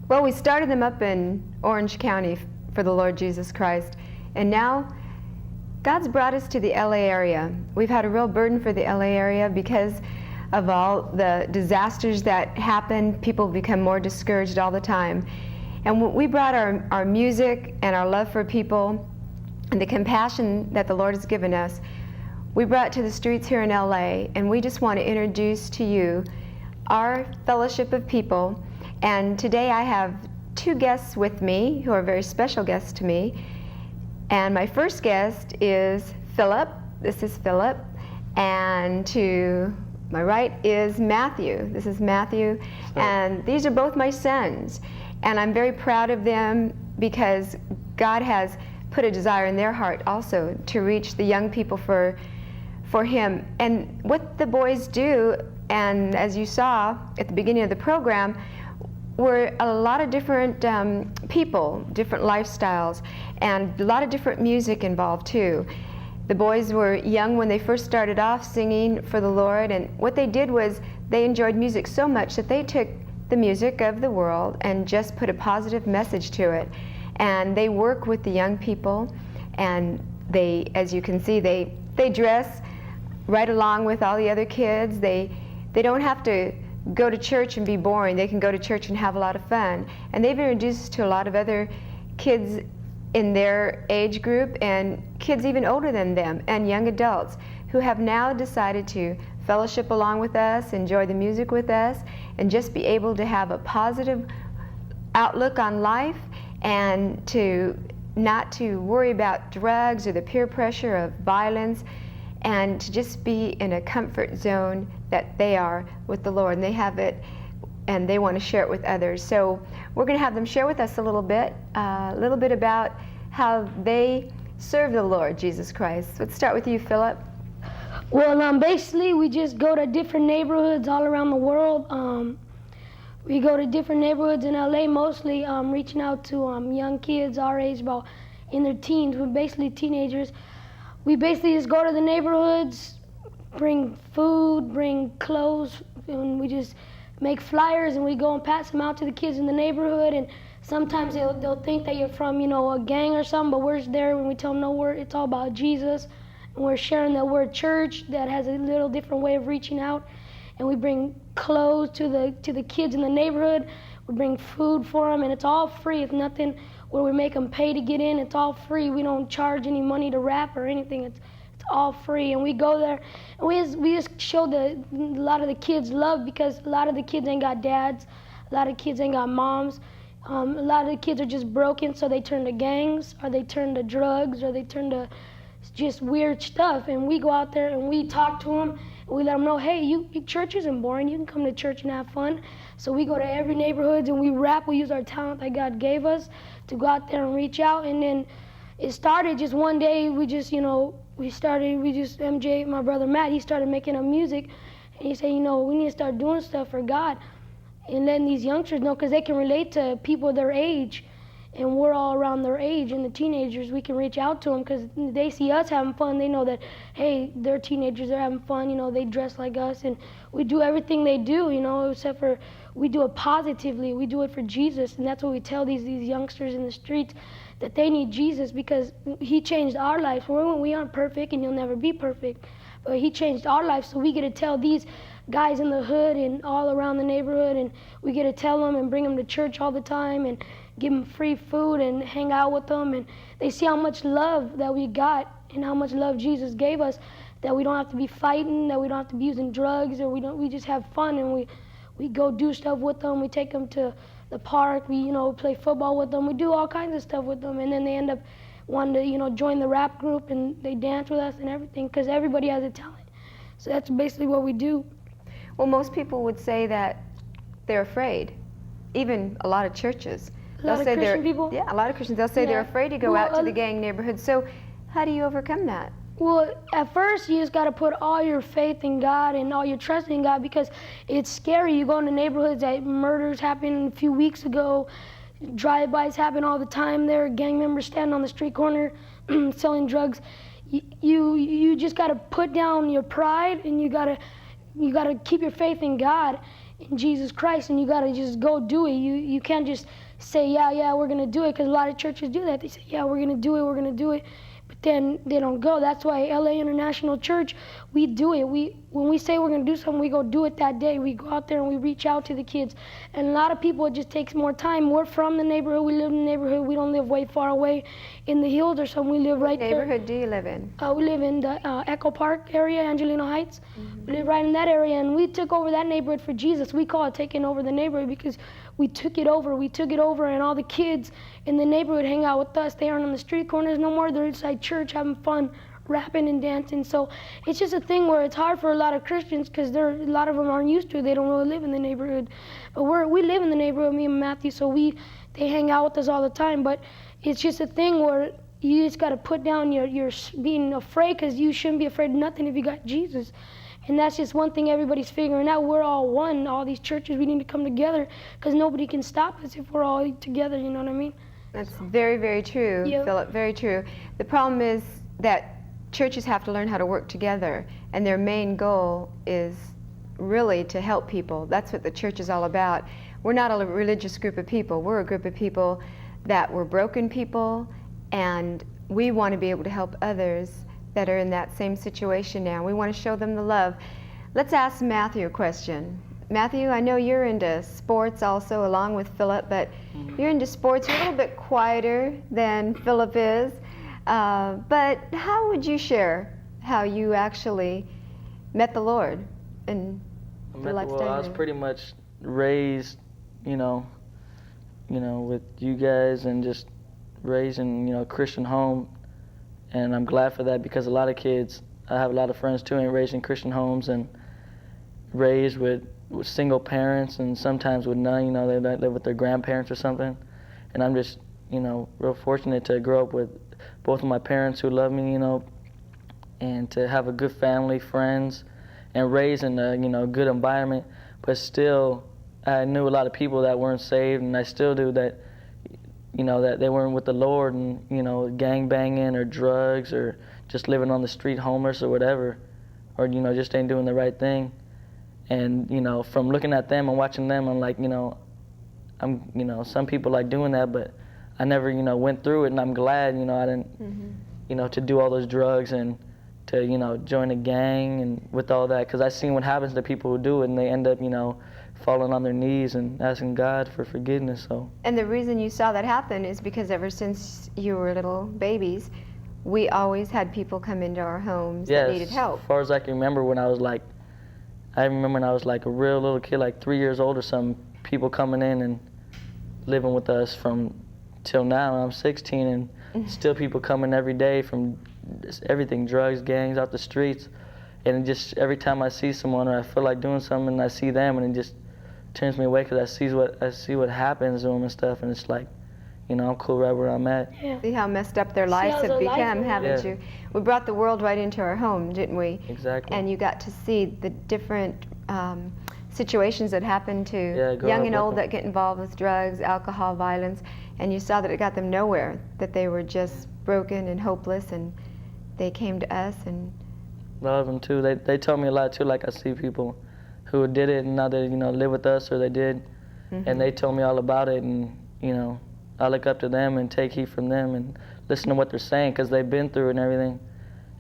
Well, we started them up in Orange County for the Lord Jesus Christ, and now God's brought us to the LA area. We've had a real burden for the LA area because of all the disasters that happen. People become more discouraged all the time. And we brought our music and our love for people and the compassion that the Lord has given us, we brought to the streets here in LA, and we just want to introduce to you our fellowship of people. And today I have two guests with me who are very special guests to me. And my first guest is Philip. This is Philip. And to my right is Matthew. This is Matthew. And these are both my sons. And I'm very proud of them because God has put a desire in their heart also to reach the young people for Him. And what the boys do, and as you saw at the beginning of the program, were a lot of different people, different lifestyles, and a lot of different music involved too. The boys were young when they first started off singing for the Lord, and what they did was they enjoyed music so much that they took the music of the world and just put a positive message to it. And they work with the young people, and they, as you can see, they dress right along with all the other kids. They don't have to go to church and be boring. They can go to church and have a lot of fun. And they've introduced us to a lot of other kids in their age group, and kids even older than them, and young adults who have now decided to fellowship along with us, enjoy the music with us, and just be able to have a positive outlook on life, and not to worry about drugs or the peer pressure of violence, and to just be in a comfort zone that they are with the Lord, and they have it, and they want to share it with others. So we're going to have them share with us a little bit about how they serve the Lord Jesus Christ. Let's start with you, Philip. Well, basically, we just go to different neighborhoods all around the world. We go to different neighborhoods in LA, mostly reaching out to young kids our age, about in their teens. We're basically teenagers. We basically just go to the neighborhoods, bring food, bring clothes, and we just make flyers, and we go and pass them out to the kids in the neighborhood. And sometimes they'll think that you're from, a gang or something, but we're there when we tell them, no, it's all about Jesus. And we're sharing that we're a church that has a little different way of reaching out. And we bring clothes to the kids in the neighborhood. We bring food for them, and it's all free. It's nothing where we make them pay to get in. It's all free. We don't charge any money to rap or anything. It's all free. And we go there, and we just show a lot of the kids love, because a lot of the kids ain't got dads. A lot of kids ain't got moms. A lot of the kids are just broken, so they turn to gangs, or they turn to drugs, or they turn to just weird stuff. And we go out there and we talk to them, and we let them know, hey, church isn't boring. You can come to church and have fun. So we go to every neighborhood and we rap. We use our talent that God gave us to go out there and reach out. And then it started just one day. MJ, my brother Matt, he started making up music, and he said, we need to start doing stuff for God and letting these youngsters know, because they can relate to people their age. And we're all around their age, and the teenagers, we can reach out to them because they see us having fun. They know that, hey, they're teenagers, they're having fun, they dress like us, and we do everything they do, except for we do it positively. We do it for Jesus, and that's what we tell these youngsters in the streets, that they need Jesus, because He changed our lives. We aren't perfect, and you'll never be perfect, but He changed our lives, so we get to tell these guys in the hood and all around the neighborhood, and we get to tell them and bring them to church all the time, and give them free food and hang out with them, and they see how much love that we got and how much love Jesus gave us, that we don't have to be fighting, that we don't have to be using drugs, or we just have fun, and we go do stuff with them. We take them to the park, we play football with them, we do all kinds of stuff with them, and then they end up wanting to join the rap group, and they dance with us and everything, because everybody has a talent. So that's basically what we do. Well, most people would say that they're afraid, even a lot of churches. A lot of Christian people? Yeah, a lot of Christians. They'll say they're afraid to go out to the gang neighborhood. So how do you overcome that? Well, at first, you just got to put all your faith in God and all your trust in God, because it's scary. You go into neighborhoods that murders happened a few weeks ago, drive-bys happen all the time there, gang members standing on the street corner selling drugs. You just got to put down your pride, and you got to keep your faith in God. in Jesus Christ, and you got to just go do it. You can't just say, yeah, we're going to do it, because a lot of churches do that. They say, yeah, we're going to do it, but then they don't go. That's why LA International Church, we do it. When we say we're going to do something, we go do it that day. We go out there and we reach out to the kids. And a lot of people, it just takes more time. We're from the neighborhood. We live in the neighborhood. We don't live way far away in the hills or something. We live right there. What neighborhood do you live in? We live in the Echo Park area, Angelino Heights. We live right in that area, and we took over that neighborhood for Jesus. We call it taking over the neighborhood because we took it over. We took it over, and all the kids in the neighborhood hang out with us. They aren't on the street corners no more. They're inside church having fun, rapping and dancing. So it's just a thing where it's hard for a lot of Christians because a lot of them aren't used to it. They don't really live in the neighborhood. But we live in the neighborhood, me and Matthew, so they hang out with us all the time. But it's just a thing where you just got to put down your being afraid, because you shouldn't be afraid of nothing if you got Jesus. And that's just one thing everybody's figuring out. We're all one. All these churches, we need to come together, because nobody can stop us if we're all together, you know what I mean? That's very, very true, Yep. Philip, very true. The problem is that churches have to learn how to work together, and their main goal is really to help people. That's what the church is all about. We're not a religious group of people. We're a group of people that were broken people, and we want to be able to help others that are in that same situation now. We want to show them the love. Let's ask Matthew a question. Matthew, I know you're into sports also, along with Philip, but you're into sports. You're a little bit quieter than Philip is. But how would you share how you actually met the Lord and the lifestyle? I was pretty much raised, with you guys, and just raised in, a Christian home. And I'm glad for that, because a lot of kids, I have a lot of friends too, ain't raised in Christian homes and raised with single parents, and sometimes with none, they live with their grandparents or something. And I'm just, real fortunate to grow up with both of my parents who love me, and to have a good family, friends, and raised in a, good environment. But still, I knew a lot of people that weren't saved, and I still do, that that they weren't with the Lord, and, gang banging or drugs or just living on the street homeless or whatever, or, just ain't doing the right thing. And, from looking at them and watching them, I'm like, some people like doing that, but I never, went through it, and I'm glad, I didn't, to do all those drugs and to, join a gang and with all that, because I've seen what happens to people who do it, and they end up, falling on their knees and asking God for forgiveness. So. And the reason you saw that happen is because ever since you were little babies, we always had people come into our homes that needed help. As far as I can remember, when I was like a real little kid, like 3 years old or something, people coming in and living with us from till now. I'm 16, and still people coming every day from everything, drugs, gangs, out the streets. And just every time I see someone, or I feel like doing something, and I see them, and it just turns me away, because I see what happens to them and stuff, and it's like, I'm cool right where I'm at. Yeah. See how messed up their lives have become, haven't you? We brought the world right into our home, didn't we? Exactly. And you got to see the different situations that happen to young and old that get involved with drugs, alcohol, violence, and you saw that it got them nowhere, that they were just broken and hopeless, and they came to us. And a lot of them too. They tell me a lot too. Like, I see people who did it and now they live with us, or they did, and they tell me all about it, and I look up to them and take heed from them and listen to what they're saying, because they've been through it and everything.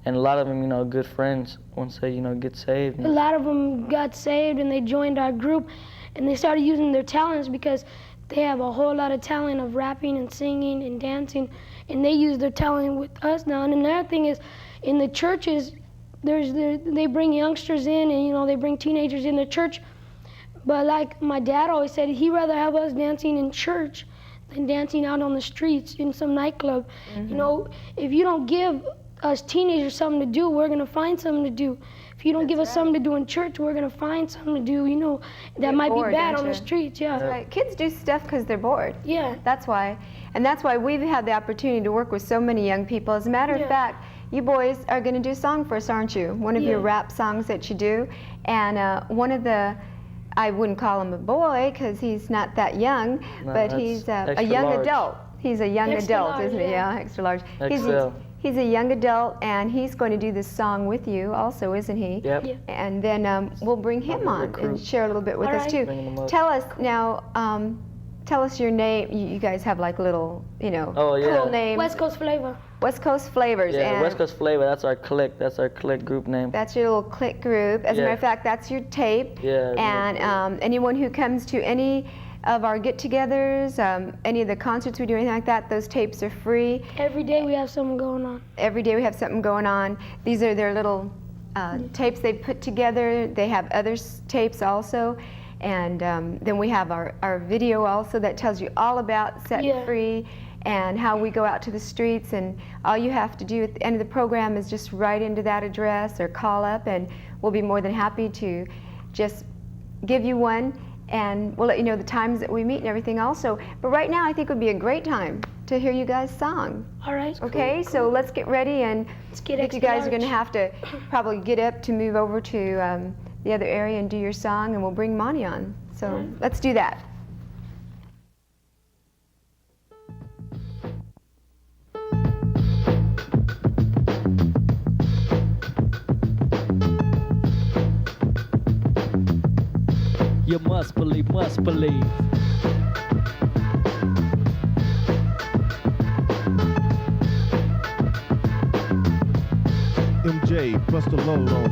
And a lot of them, good friends, once they get saved. A lot of them got saved, and they joined our group, and they started using their talents, because they have a whole lot of talent of rapping and singing and dancing, and they use their talent with us now. And another thing is, in the churches, they bring youngsters in, and they bring teenagers in the church. But like my dad always said, he'd rather have us dancing in church than dancing out on the streets in some nightclub. If you don't give us teenagers something to do, we're gonna find something to do. If you don't give us something to do in church, we're gonna find something to do, that might be bad on the streets. Yeah. That's right. Kids do stuff because they're bored. Yeah. That's why. And that's why we've had the opportunity to work with so many young people. As a matter of fact, you boys are going to do a song for us, aren't you? One of your rap songs that you do. And one of the, I wouldn't call him a boy because he's not that young, but he's a young adult. He's a young Extra adult, large, isn't he? Yeah, extra large. He's a young adult, and he's going to do this song with you also, isn't he? Yep. Yeah. And then we'll bring him on recruit. and share a little bit with All us right. too. Bring him up. Tell us now. Tell us your name. You guys have like little, Oh, yeah. cool names. West Coast flavor. West Coast Flavors. Yeah, and West Coast Flavor. That's our clique. That's our clique group name. That's your little click group. As a Yeah. matter of fact, that's your tape. Yeah. And anyone who comes to any of our get-togethers, any of the concerts we do, anything like that, those tapes are free. Every day we have something going on. Every day we have something going on. These are their little tapes they put together. They have other tapes also. And then we have our video also that tells you all about Set Yeah. Free and how we go out to the streets. And all you have to do at the end of the program is just write into that address or call up, and we'll be more than happy to just give you one. And we'll let you know the times that we meet and everything also. But right now I think would be a great time to hear you guys song. All right. Okay, so let's get ready, and Let's get I think you guys are extra going to have to probably get up to move over to the other area and do your song, and we'll bring Monty on. So let's do that. You must believe, must believe. MJ, bust a load on it.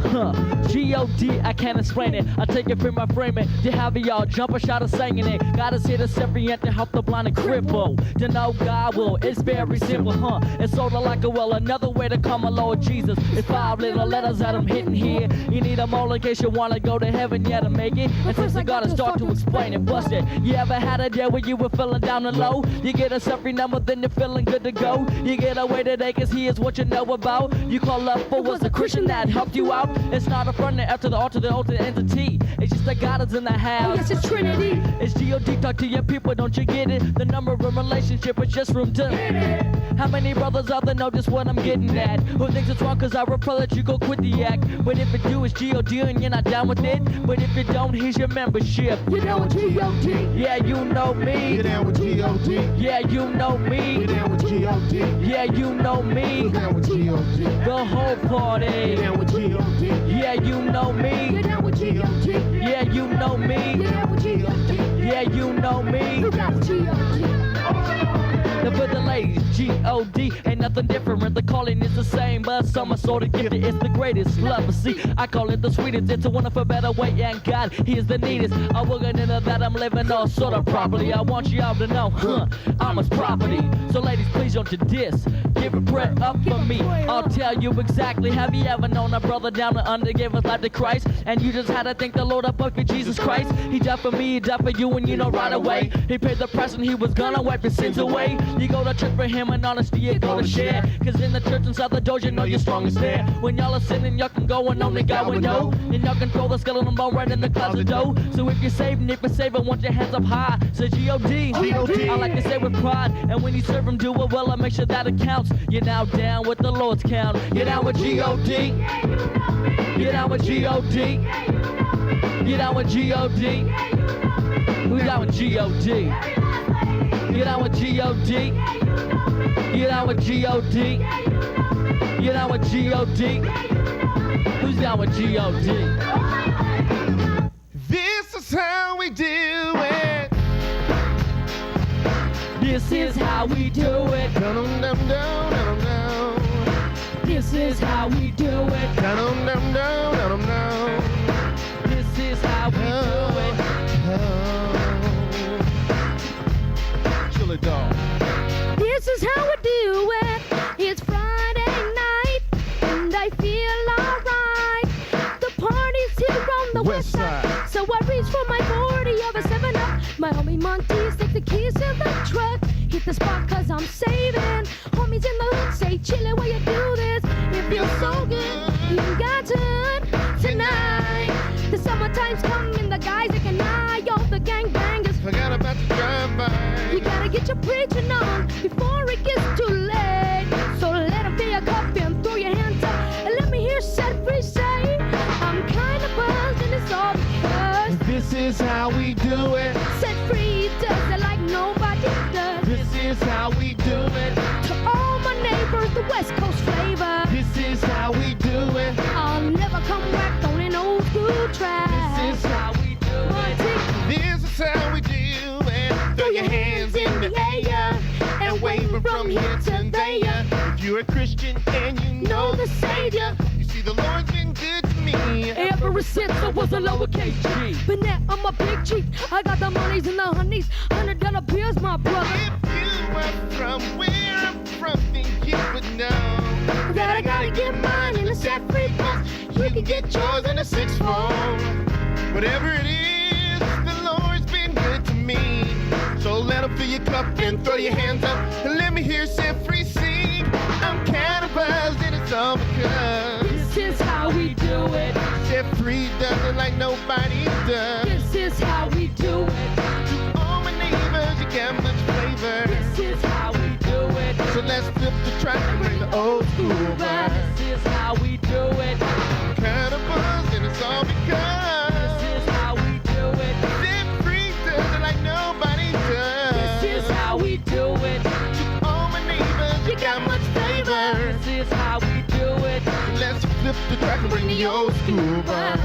Huh. G-O-D, I can't explain it. I take it from my framing. To have y'all jump a shot of singing it. God is here to separate to help the blind and cripple. To know God will, it's very simple, huh? It's sort of like another way to call my Lord Jesus. It's 5 little letters that I'm hitting here. You need them all in case you want to go to heaven, yeah, to make it. And since I gotta start to explain it, bust it. You ever had a day where you were feeling down and low? You get a selfie number, then you're feeling good to go. You get away today, cause here's what you know about. You call up for was a Christian that helped you out. It's not a front after the altar, the ultimate entity. It's just that God is in the house. Yes, it's Trinity. It's G-O-D, talk to your people, don't you get it? The number of relationship is just room to hit it. How many brothers out there know just what I'm getting at? Who thinks it's wrong cause I repel that you go quit the act? But if it do, it's G-O-D and you're not down with it. But if you don't, here's your membership. You know what G.O.D. Yeah, you know me. Get down with G.O.D. Yeah, you know me. Get down with G.O.D. Yeah, you know me. Get down with G.O.D. The whole party. Get down with G.O.D. Yeah, you know me. You down with G.O.D. Yeah, you know You me. down with G.O.D. Yeah, you know me. You down with G.O.D. Now for the ladies, G-O-D, ain't nothing different. The calling is the same, but some are sort of gifted. It's the greatest love. See, I call it the sweetest. It's a wonderful better way, and God, He is the neatest. I will get into that I'm living all sort of properly. I want you all to know, I'm His property. So ladies, please don't you diss. Give a prayer up for me. I'll tell you exactly. Have you ever known a brother down to under gave his life to Christ? And you just had to thank the Lord up for Jesus Christ. He died for me, He died for you, and you know right away. He paid the price and He was gonna wipe your sins away. You go to church for Him and honesty you go to share. Cause in the church inside the doors you know you're strongest there. When y'all are sinning y'all can go and only God will know. And y'all can throw the skeleton bone right in the closet door. So if you're saved and if you're saved I want your hands up high. Say G-O-D. G.O.D. I like to say with pride. And when you serve Him do it well I make sure that it counts. You're now down with the Lord's count. You're down with G-O-D. You're down with G-O-D. You're down with G-O-D. Who's down with G-O-D? You're down with G.O.D. You're down with G.O.D. You're down with G.O.D. Who's down with G.O.D.? This is how we do it. This is how we do it. Dum dum dum dum dum. This is how we do it. Dum dum dum dum dum. This is how we do it. Chili dog. This is how we do it. It's Friday night, and I feel alright. The party's here on the west side. So I reach for my 40 over 7-Up. My homie Monty takes the keys to the truck. Hit the spot cause I'm saving. Homies in the hood say, chillin' while you do this. It feels so good. You got to tonight. The summertime's coming, the guys are can eye. Yo, the gangbangers. Forgot about the drive-by. You gotta get your preaching on before it gets too late. So let them fill your cup and throw your hands up and let me hear Set Free say, I'm kinda buzzed and it's all is how we do it. Set free does it like nobody does. This is how we do it. To all my neighbors, the West Coast flavor. This is how we do it. I'll never come back on an old school track. This is how we do it. This is how we do it. Throw your hands in the air and wave them from here to there. If you're a Christian and you know the Savior, you see the Lord's been good to me. Ever since I was a lowercase G, but now I'm a big G. I got the monies and the honeys, $100 bills, my brother. If you were from where I'm from, then you would know that I gotta get mine in a set-free bus. You can get yours in a 6-4. Whatever it is, the Lord's been good to me. So let him fill your cup and throw your hands up and let me hear set-free sing. I'm kind of buzzed and it's all because This is how we do it. set-free does it like nobody does. This is how we do it. To all my neighbors, you got much flavor. This is how we do it. So let's flip the track and bring the old school back. This is how we do it. Kind of buzzed and it's all because This is how we do it. set-free does it like nobody does. This is how we do it. To all my neighbors, you got much flavor. This is how we do it. Let's flip the track and bring the old school back.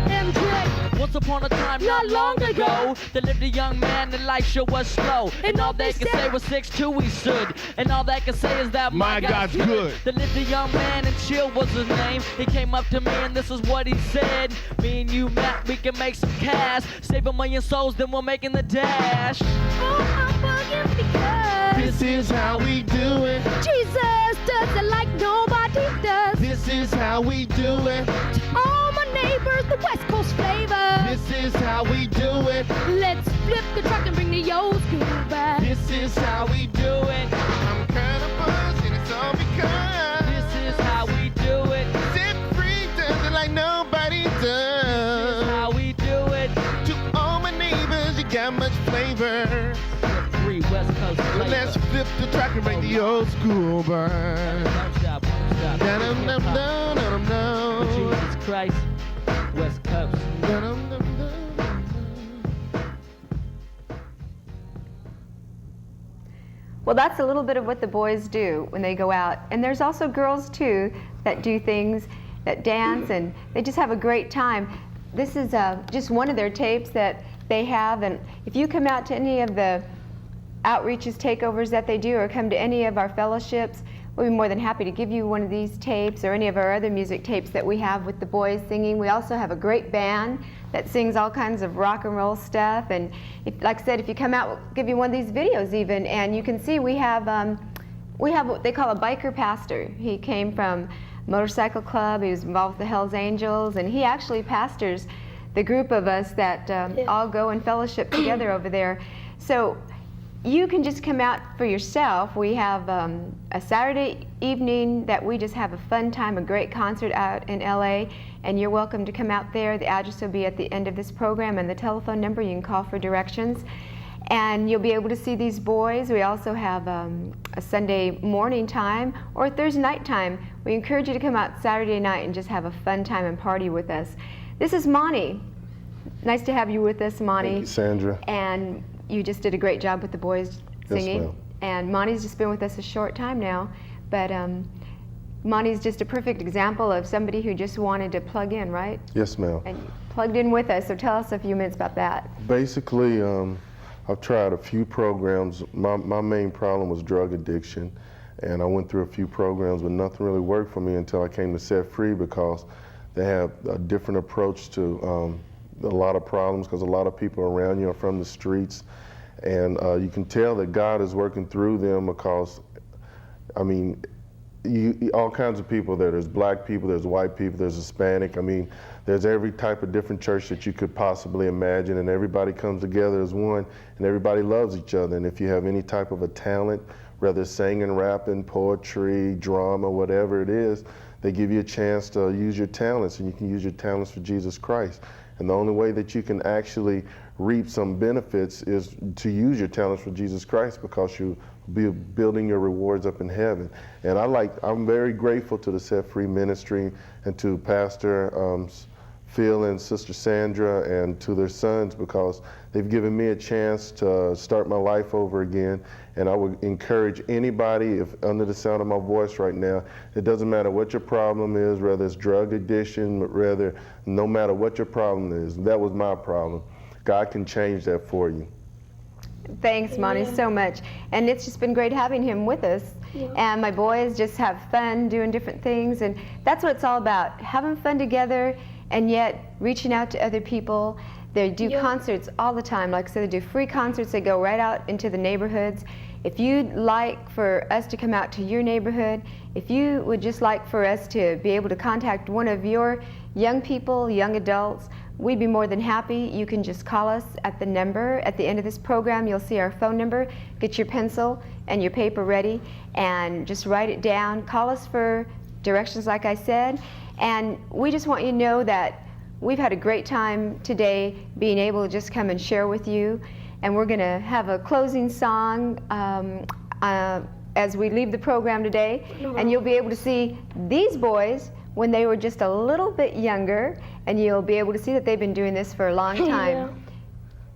MJ, Once upon a time, not long ago, there lived a young man and life sure was slow. And all they could say was 6'2" he stood. And all they could say is that my God's good. There lived a young man and Chill was his name. He came up to me and this is what he said. Me and you, Matt, we can make some cash. Save 1,000,000 souls, then we're making the dash. oh, I'm bugging because This is how we do it. Jesus does it like nobody does. This is how we do it. All my neighbors, the West Coast flavor. This is how we do it. Let's flip the track and bring the old school back. This is how we do it. I'm kind of buzzed and it's all because This is how we do it. set-free does it like nobody This is does. how we do it. To all my neighbors, you got much flavor. Free West Coast flavor. Let's flip the track and bring the old school back. Don't stop, don't stop. Dum dum dum dum dum. Jesus Christ, West Coast. Dum dum dum dum. Well, that's a little bit of what the boys do when they go out. And there's also girls, too, that do things, that dance, and they just have a great time. This is just one of their tapes that they have. And if you come out to any of the outreaches, takeovers that they do, or come to any of our fellowships, we'll be more than happy to give you one of these tapes or any of our other music tapes that we have with the boys singing. We also have a great band that sings all kinds of rock and roll stuff. And if, like I said, if you come out, we'll give you one of these videos even, and you can see we have what they call a biker pastor. He came from motorcycle club. He was involved with the Hells Angels, and he actually pastors the group of us that all go and fellowship together over there. So you can just come out for yourself. We have a Saturday evening that we just have a fun time, a great concert out in LA, and you're welcome to come out there. The address will be at the end of this program and the telephone number. You can call for directions. And you'll be able to see these boys. We also have a Sunday morning time or Thursday night time. We encourage you to come out Saturday night and just have a fun time and party with us. This is Monty. Nice to have you with us, Monty. Thank you, Sandra. And you just did a great job with the boys singing. ma'am. And Monty's just been with us a short time now, but Monty's just a perfect example of somebody who just wanted to plug in, right? Yes, ma'am. And you plugged in with us, so tell us a few minutes about that. Basically, I've tried a few programs. My main problem was drug addiction, and I went through a few programs, but nothing really worked for me until I came to Set Free, because they have a different approach to a lot of problems, because a lot of people around you are from the streets, and you can tell that God is working through them, because, I mean, all kinds of people there. There's black people, there's white people, there's Hispanic. I mean, there's every type of different church that you could possibly imagine, and everybody comes together as one, and everybody loves each other. And if you have any type of a talent, whether singing, rapping, poetry, drama, whatever it is, they give you a chance to use your talents, and you can use your talents for Jesus Christ. And the only way that you can actually reap some benefits is to use your talents for Jesus Christ, because you'll be building your rewards up in heaven. And I'm very grateful to the Set Free Ministry and to Pastor Phil and Sister Sandra and to their sons, because they've given me a chance to start my life over again. And I would encourage anybody, if under the sound of my voice right now, it doesn't matter what your problem is, whether it's drug addiction, no matter what your problem is. That was my problem. God can change that for you. Thanks, Monty, so much. And it's just been great having him with us. Yeah. And my boys just have fun doing different things. And that's what it's all about, having fun together and yet reaching out to other people. They do concerts all the time. Like I said, they do free concerts. They go right out into the neighborhoods. If you'd like for us to come out to your neighborhood, if you would just like for us to be able to contact one of your young people, young adults, we'd be more than happy. You can just call us at the number. At the end of this program, you'll see our phone number. Get your pencil and your paper ready and just write it down. Call us for directions, like I said. And we just want you to know that we've had a great time today being able to just come and share with you. And we're going to have a closing song as we leave the program today. And you'll be able to see these boys when they were just a little bit younger, and you'll be able to see that they've been doing this for a long time. Yeah.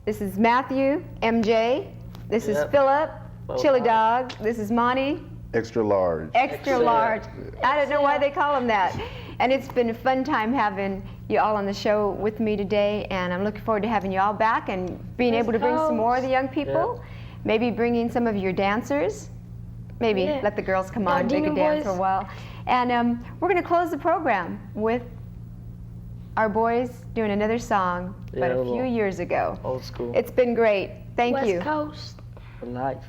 This is Matthew, MJ. This is Yep. Philip, Both Chili are. Dog. This is Monty, Extra large. Extra XL. Large. I don't know why they call him that. And it's been a fun time having you all on the show with me today, and I'm looking forward to having you all back and being able to bring some more of the young people. Maybe bringing some of your dancers. Maybe Yeah. let the girls come on and take a Demon dance for Boys. a while. And we're going to close the program with our boys doing another song, but Yeah, a few well, years ago. Old school. It's been great. Thank West you. Coast. For life.